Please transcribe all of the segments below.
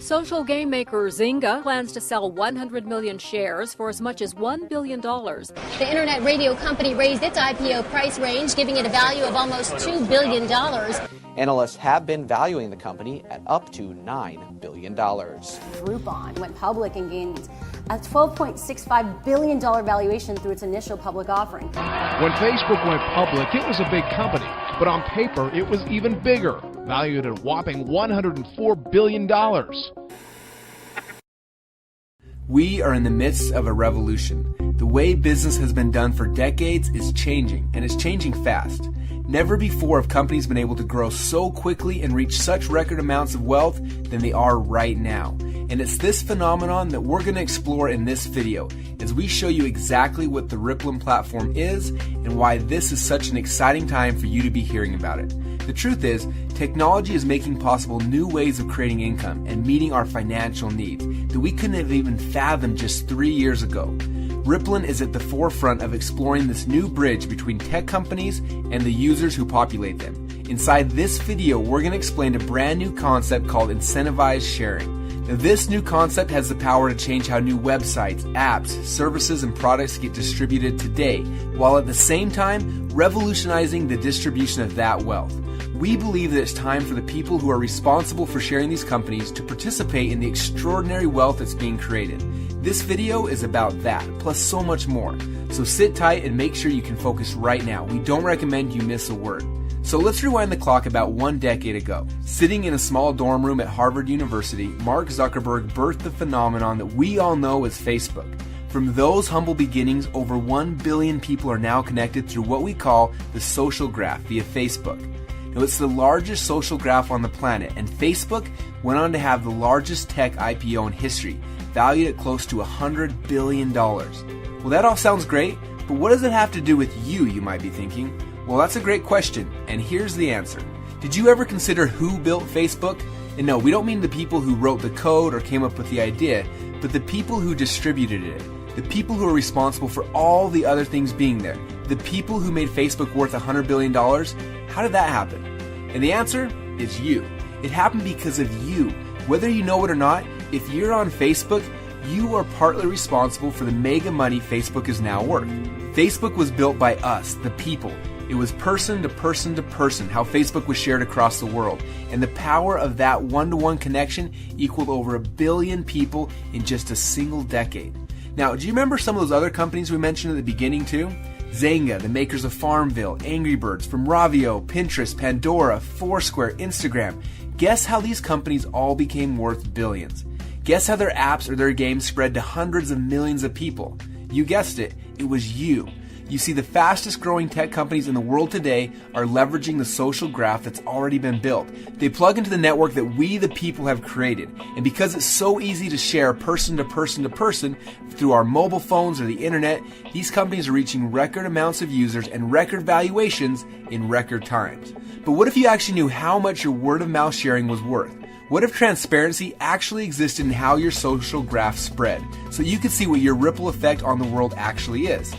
Social game maker Zynga plans to sell 100 million shares for as much as $1 billion. The internet radio company raised its IPO price range, giving it a value of almost $2 billion. Analysts have been valuing the company at up to $9 billion. Rippln went public and gained a $12.65 billion valuation through its initial public offering. When Facebook went public, it was a big company, but on paper, it was even bigger, valued at a whopping $104 billion. We are in the midst of a revolution. The way business has been done for decades is changing, and it's changing fast. Never before have companies been able to grow so quickly and reach such record amounts of wealth than they are right now. And it's this phenomenon that we're going to explore in this video as we show you exactly what the Rippln platform is and why this is such an exciting time for you to be hearing about it. The truth is, technology is making possible new ways of creating income and meeting our financial needs that we couldn't have even fathomed just 3 years ago. Rippln is at the forefront of exploring this new bridge between tech companies and the users who populate them. Inside this video, we're going to explain a brand new concept called incentivized sharing. Now, this new concept has the power to change how new websites, apps, services, and products get distributed today, while at the same time revolutionizing the distribution of that wealth. We believe that it's time for the people who are responsible for sharing these companies to participate in the extraordinary wealth that's being created. This video is about that, plus so much more. So sit tight and make sure you can focus right now. We don't recommend you miss a word. So let's rewind the clock about 1 decade ago. Sitting in a small dorm room at Harvard University, Mark Zuckerberg birthed the phenomenon that we all know as Facebook. From those humble beginnings, over 1 billion people are now connected through what we call the social graph via Facebook. Now, it's the largest social graph on the planet, and Facebook went on to have the largest tech IPO in history, valued at close to $100 billion. Well, that all sounds great, but what does it have to do with you might be thinking? Well, that's a great question, and here's the answer. Did you ever consider who built Facebook? And no, we don't mean the people who wrote the code or came up with the idea, but the people who distributed it. The people who are responsible for all the other things being there. The people who made Facebook worth $100 billion. How did that happen? And the answer is you. It happened because of you. Whether you know it or not, if you're on Facebook, you are partly responsible for the mega money Facebook is now worth. Facebook was built by us, the people. It was person to person to person, how Facebook was shared across the world. And the power of that one-to-one connection equaled over 1 billion people in just a single decade. Now, do you remember some of those other companies we mentioned at the beginning too? Zynga, the makers of Farmville, Angry Birds, from Ravio, Pinterest, Pandora, Foursquare, Instagram. Guess how these companies all became worth billions? Guess how their apps or their games spread to hundreds of millions of people? You guessed it, it was you. You see, the fastest growing tech companies in the world today are leveraging the social graph that's already been built. They plug into the network that we, the people, have created. And because it's so easy to share person to person to person through our mobile phones or the internet, these companies are reaching record amounts of users and record valuations in record times. But what if you actually knew how much your word of mouth sharing was worth? What if transparency actually existed in how your social graph spread, so you could see what your ripple effect on the world actually is?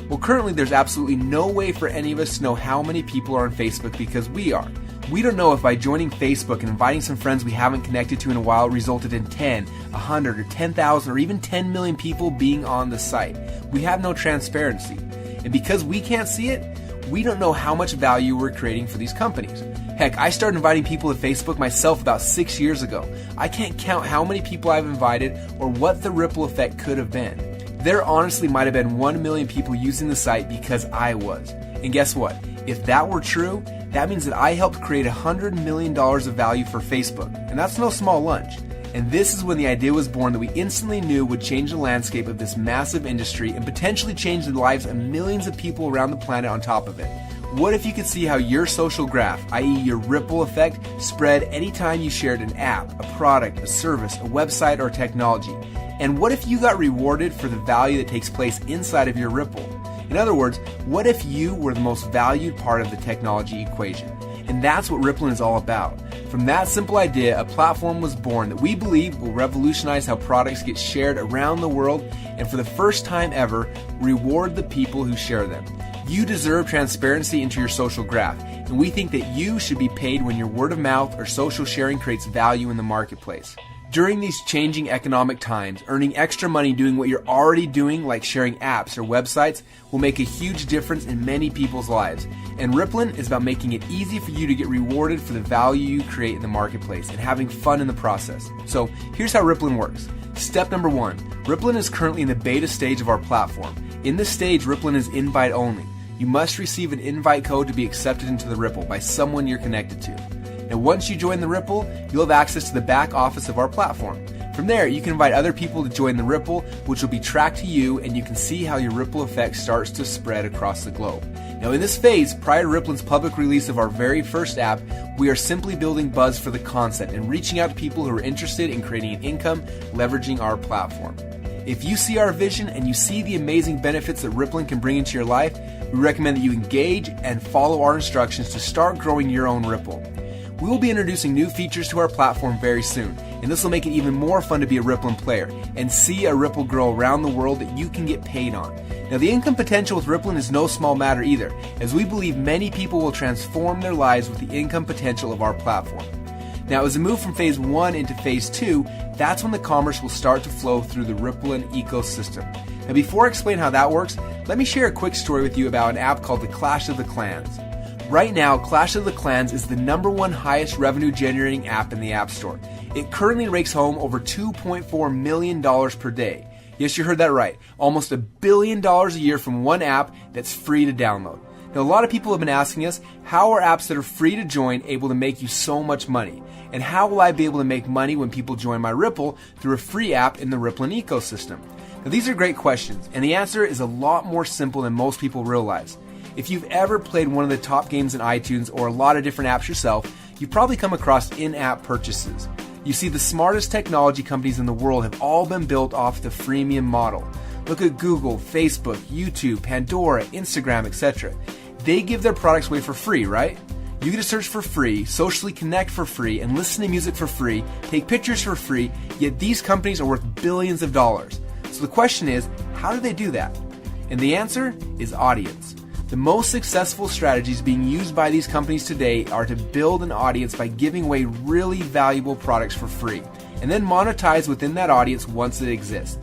Well, currently there's absolutely no way for any of us to know how many people are on Facebook because we are. We don't know if by joining Facebook and inviting some friends we haven't connected to in a while resulted in 10, 100, or 10,000, or even 10 million people being on the site. We have no transparency. And because we can't see it, we don't know how much value we're creating for these companies. Heck, I started inviting people to Facebook myself about 6 years ago. I can't count how many people I've invited or what the ripple effect could have been. There honestly might have been 1 million people using the site because I was. And guess what? If that were true, that means that I helped create $100 million of value for Facebook. And that's no small lunch. And this is when the idea was born that we instantly knew would change the landscape of this massive industry and potentially change the lives of millions of people around the planet on top of it. What if you could see how your social graph, i.e. your ripple effect, spread anytime you shared an app, a product, a service, a website, or technology? And what if you got rewarded for the value that takes place inside of your ripple? In other words, what if you were the most valued part of the technology equation? And that's what Rippln is all about. From that simple idea, a platform was born that we believe will revolutionize how products get shared around the world and for the first time ever, reward the people who share them. You deserve transparency into your social graph, and we think that you should be paid when your word of mouth or social sharing creates value in the marketplace. During these changing economic times, earning extra money doing what you're already doing, like sharing apps or websites, will make a huge difference in many people's lives. And Rippln is about making it easy for you to get rewarded for the value you create in the marketplace and having fun in the process. So here's how Rippln works. Step number 1, Rippln is currently in the beta stage of our platform. In this stage, Rippln is invite only. You must receive an invite code to be accepted into the Ripple by someone you're connected to. Now, once you join the Ripple, you'll have access to the back office of our platform. From there, you can invite other people to join the Ripple, which will be tracked to you, and you can see how your ripple effect starts to spread across the globe. Now, in this phase, prior to Rippln's public release of our very first app, we are simply building buzz for the concept and reaching out to people who are interested in creating an income leveraging our platform. If you see our vision and you see the amazing benefits that Rippln can bring into your life, we recommend that you engage and follow our instructions to start growing your own Ripple. We will be introducing new features to our platform very soon, and this will make it even more fun to be a Rippln player and see a Ripple grow around the world that you can get paid on. Now, the income potential with Rippln is no small matter either, as we believe many people will transform their lives with the income potential of our platform. Now, as we move from phase 1 into phase 2, that's when the commerce will start to flow through the Rippln ecosystem. Now, before I explain how that works, let me share a quick story with you about an app called the Clash of the Clans. Right now, Clash of the Clans is the #1 highest revenue generating app in the App Store. It currently rakes home over $2.4 million per day. Yes, you heard that right. Almost $1 billion a year from one app that's free to download. Now, a lot of people have been asking us, how are apps that are free to join able to make you so much money? And how will I be able to make money when people join my Ripple through a free app in the Rippln ecosystem? Now, these are great questions, and the answer is a lot more simple than most people realize. If you've ever played one of the top games in iTunes or a lot of different apps yourself, you've probably come across in-app purchases. You see, the smartest technology companies in the world have all been built off the freemium model. Look at Google, Facebook, YouTube, Pandora, Instagram, etc. They give their products away for free, right? You get to search for free, socially connect for free, and listen to music for free, take pictures for free, yet these companies are worth billions of dollars. So the question is, how do they do that? And the answer is audience. The most successful strategies being used by these companies today are to build an audience by giving away really valuable products for free, and then monetize within that audience once it exists.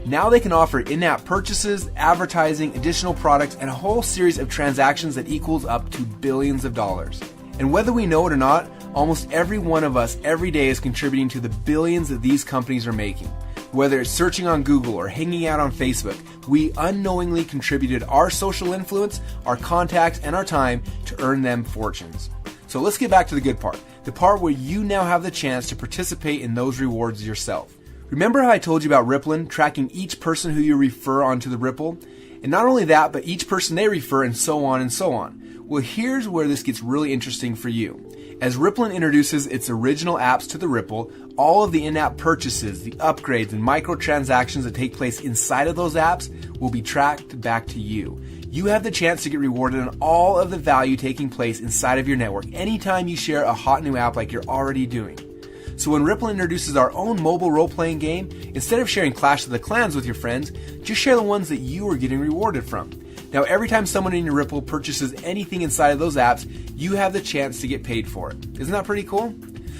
Now they can offer in-app purchases, advertising, additional products, and a whole series of transactions that equals up to billions of dollars. And whether we know it or not, almost every one of us every day is contributing to the billions that these companies are making. Whether it's searching on Google or hanging out on Facebook, we unknowingly contributed our social influence, our contacts, and our time to earn them fortunes. So let's get back to the good part, the part where you now have the chance to participate in those rewards yourself. Remember how I told you about Rippln tracking each person who you refer onto the Ripple? And not only that, but each person they refer, and so on and so on. Well, here's where this gets really interesting for you. As Rippln introduces its original apps to the Ripple, all of the in-app purchases, the upgrades, and microtransactions that take place inside of those apps will be tracked back to you. You have the chance to get rewarded on all of the value taking place inside of your network anytime you share a hot new app like you're already doing. So when Rippln introduces our own mobile role-playing game, instead of sharing Clash of the Clans with your friends, just share the ones that you are getting rewarded from. Now, every time someone in your Ripple purchases anything inside of those apps, you have the chance to get paid for it. Isn't that pretty cool?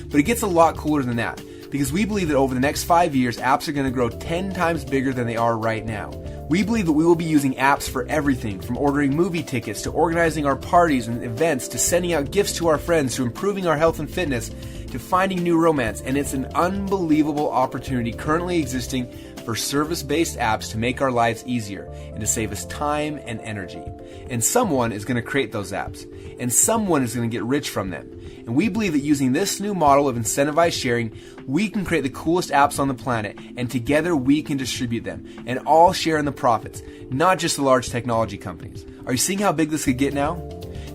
But it gets a lot cooler than that, because we believe that over the next 5 years, apps are going to grow 10 times bigger than they are right now. We believe that we will be using apps for everything, from ordering movie tickets to organizing our parties and events to sending out gifts to our friends to improving our health and fitness to finding new romance, and it's an unbelievable opportunity currently existing for service-based apps to make our lives easier and to save us time and energy. And someone is going to create those apps, and someone is going to get rich from them. And we believe that using this new model of incentivized sharing, we can create the coolest apps on the planet, and together we can distribute them and all share in the profits, not just the large technology companies. Are you seeing how big this could get now?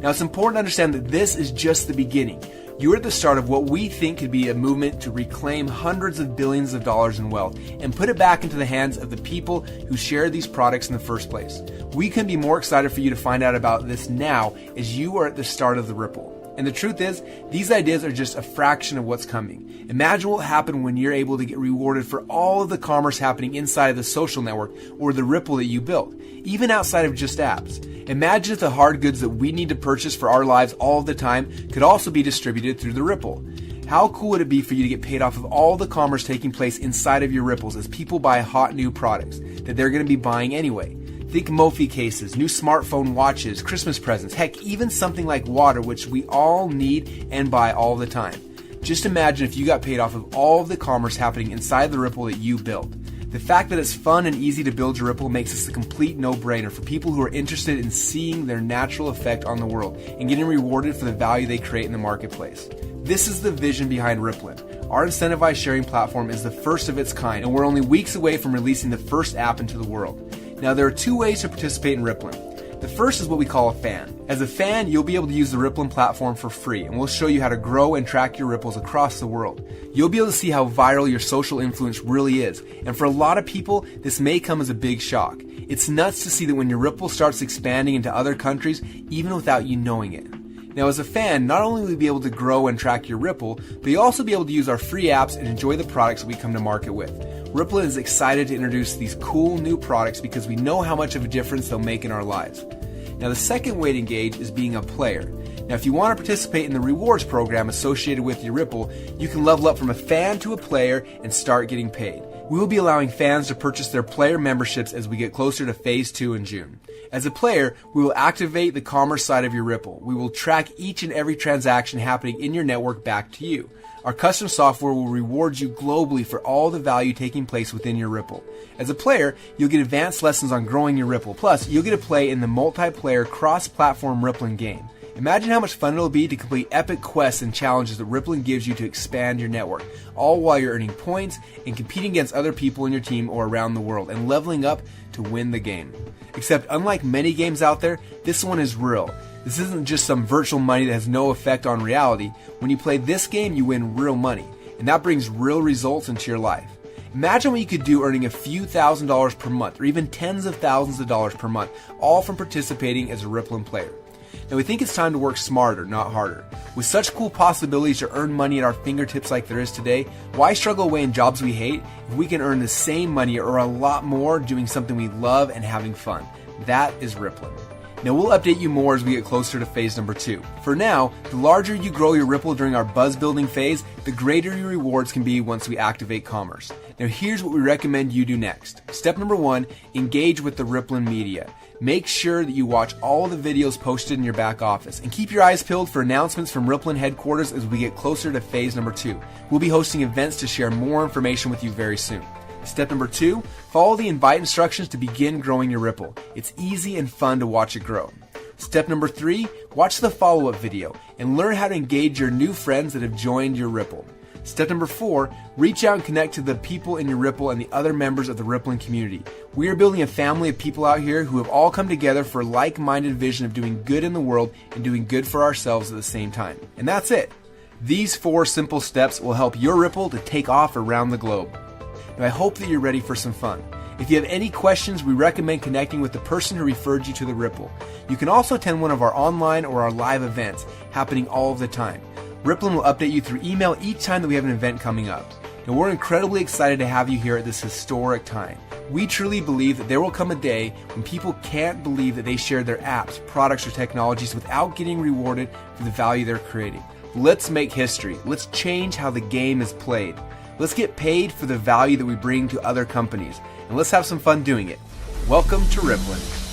Now, it's important to understand that this is just the beginning. You're at the start of what we think could be a movement to reclaim hundreds of billions of dollars in wealth and put it back into the hands of the people who share these products in the first place. We couldn't be more excited for you to find out about this now, as you are at the start of the Ripple. And the truth is, these ideas are just a fraction of what's coming. Imagine what will happen when you're able to get rewarded for all of the commerce happening inside of the social network or the Ripple that you built, even outside of just apps. Imagine if the hard goods that we need to purchase for our lives all of the time could also be distributed through the Ripple. How cool would it be for you to get paid off of all the commerce taking place inside of your Ripples as people buy hot new products that they're going to be buying anyway? Think Mophie cases, new smartphone watches, Christmas presents, heck, even something like water, which we all need and buy all the time. Just imagine if you got paid off of all of the commerce happening inside the Ripple that you built. The fact that it's fun and easy to build your Ripple makes this a complete no-brainer for people who are interested in seeing their natural effect on the world and getting rewarded for the value they create in the marketplace. This is the vision behind Rippln. Our incentivized sharing platform is the first of its kind, and we're only weeks away from releasing the first app into the world. Now, there are two ways to participate in Rippln. The first is what we call a fan. As a fan, you'll be able to use the Rippln platform for free, and we'll show you how to grow and track your ripples across the world. You'll be able to see how viral your social influence really is, and for a lot of people, this may come as a big shock. It's nuts to see that when your Ripple starts expanding into other countries, even without you knowing it. Now, as a fan, not only will you be able to grow and track your Ripple, but you'll also be able to use our free apps and enjoy the products that we come to market with. Rippln is excited to introduce these cool new products because we know how much of a difference they'll make in our lives. Now, the second way to engage is being a player. Now, if you want to participate in the rewards program associated with your Ripple, you can level up from a fan to a player and start getting paid. We will be allowing fans to purchase their player memberships as we get closer to Phase 2 in June. As a player, we will activate the commerce side of your Ripple. We will track each and every transaction happening in your network back to you. Our custom software will reward you globally for all the value taking place within your Ripple. As a player, you'll get advanced lessons on growing your Ripple. Plus, you'll get to play in the multiplayer cross-platform Rippln game. Imagine how much fun it'll be to complete epic quests and challenges that Rippln gives you to expand your network, all while you're earning points and competing against other people in your team or around the world and leveling up to win the game. Except unlike many games out there, this one is real. This isn't just some virtual money that has no effect on reality. When you play this game, you win real money, and that brings real results into your life. Imagine what you could do earning a few $1,000s per month, or even tens of thousands of dollars per month, all from participating as a Rippln player. Now, we think it's time to work smarter, not harder. With such cool possibilities to earn money at our fingertips like there is today, why struggle away in jobs we hate if we can earn the same money or a lot more doing something we love and having fun? That is Rippln. Now, we'll update you more as we get closer to phase number 2. For now, the larger you grow your Ripple during our buzz building phase, the greater your rewards can be once we activate commerce. Now, here's what we recommend you do next. Step number 1, engage with the Rippln media. Make sure that you watch all the videos posted in your back office and keep your eyes peeled for announcements from Rippln headquarters as we get closer to phase number 2. We'll be hosting events to share more information with you very soon. Step number 2, follow the invite instructions to begin growing your Ripple. It's easy and fun to watch it grow. Step number 3, watch the follow-up video and learn how to engage your new friends that have joined your Ripple. Step number 4, reach out and connect to the people in your Ripple and the other members of the Rippln community. We are building a family of people out here who have all come together for a like-minded vision of doing good in the world and doing good for ourselves at the same time. And that's it. These 4 simple steps will help your Ripple to take off around the globe. Now, I hope that you're ready for some fun. If you have any questions, we recommend connecting with the person who referred you to the Ripple. You can also attend one of our online or our live events happening all of the time. Rippln will update you through email each time that we have an event coming up. Now, we're incredibly excited to have you here at this historic time. We truly believe that there will come a day when people can't believe that they shared their apps, products, or technologies without getting rewarded for the value they're creating. Let's make history. Let's change how the game is played. Let's get paid for the value that we bring to other companies, and let's have some fun doing it. Welcome to Rippln.